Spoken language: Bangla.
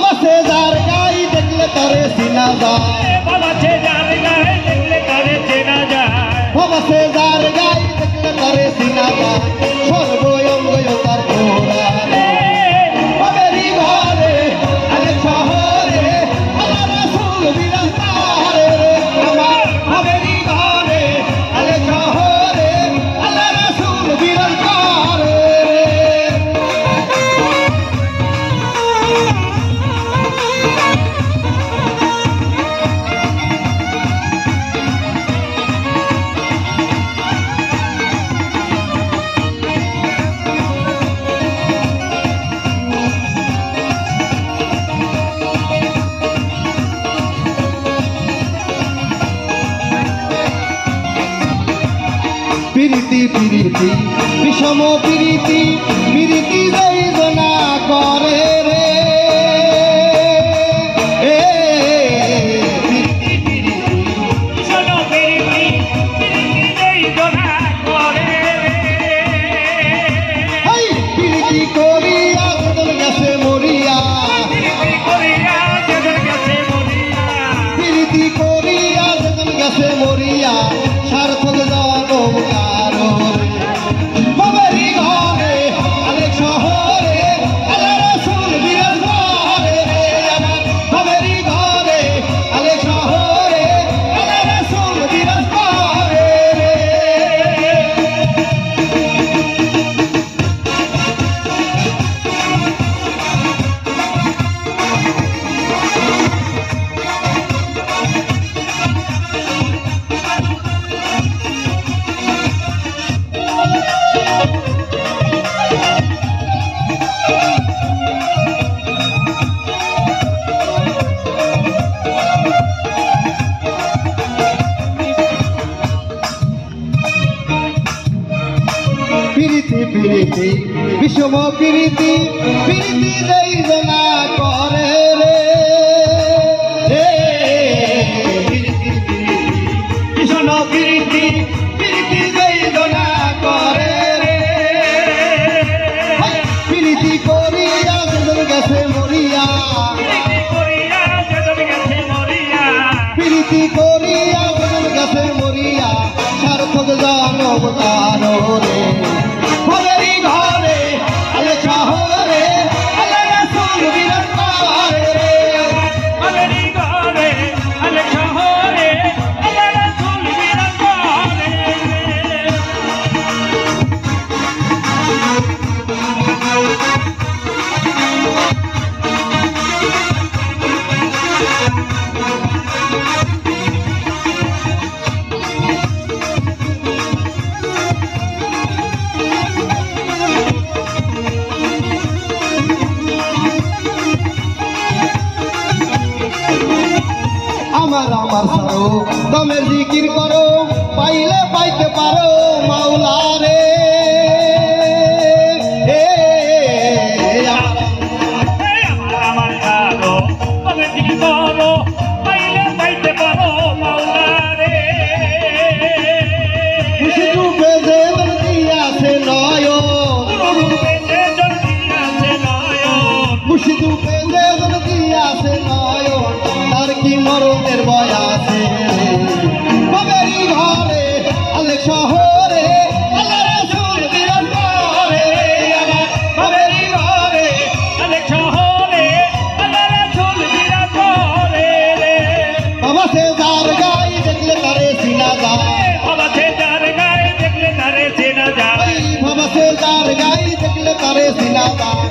বাবা সে যার গাই দেখলে তারে চিনা যায় বাবা সে যার গায়ে দেখলে তারে চেনা যায় বাবা সে যার গাই দেখলে তারে চিনা যায় সর্বঙ্গ তার পোড়া বাবেরি ঘরে আলে শহরে আল্লাহ রাসূল বিরাজমান আমার বাবেরি ঘরে আলে শহরে আল্লাহ রাসূল বিরাজমান প্রীতি প্রীতি বিষম প্রীতি প্রীতি জয়না করে রে প্রীতি করিয়া যেজন গেছে মরিয়া প্রীতি করিয়া যেজন গেছে মরিয়া সার্থক জনম কারো বাবেরি ঘরে আলে শহরে আল্লাহ রাসূল বিরাজমান আমার বাবেরি ঘরে আলে শহরে আল্লাহ রাসূল বিরাজমান প্রীতি প্রীতি বিষম প্রীতি প্রীতি জয়না করে রে বিষম প্রীতি প্রীতি জয়না করে রে প্রীতি করিয়া যেজন গেছে মরিয়া প্রীতি করিয়া যেজন গেছে মরিয়া সার্থক জনম তারো রে বাবেরি ঘরে আলে শহরে আল্লাহ রাসূল বিরাজমান বাবেরি ঘরে আলে শহরে আল্লাহ রাসূল বিরাজমান আমার আমার সারো দমে জিকির করো পাইলে পাইতে পারো মাওলা রে আমার কারো তবে কি করো পাইলে পাইতে পারো মাওলা রে খুশি রূপে যে দিয়াছে নয়ন রূপে যে জন্মিয়াছে নয়ন খুশি রূপে যে দিয়াছে নয়ন তার কি মরণের ভয় আছে বাবেরি ঘরে আলে শহরে আল্লাহ রাসূল বিরাজমান আমার বাবেরি ঘরে আলে শহরে আল্লাহ রাসূল বিরাজমান বাবা সে যার গাই দেখলে তারে চিনা যায় বাবা সে যার গায়ে দেখলে তারে চেনা যায় বাবা সে যার গাই দেখলে তারে চিনা যায়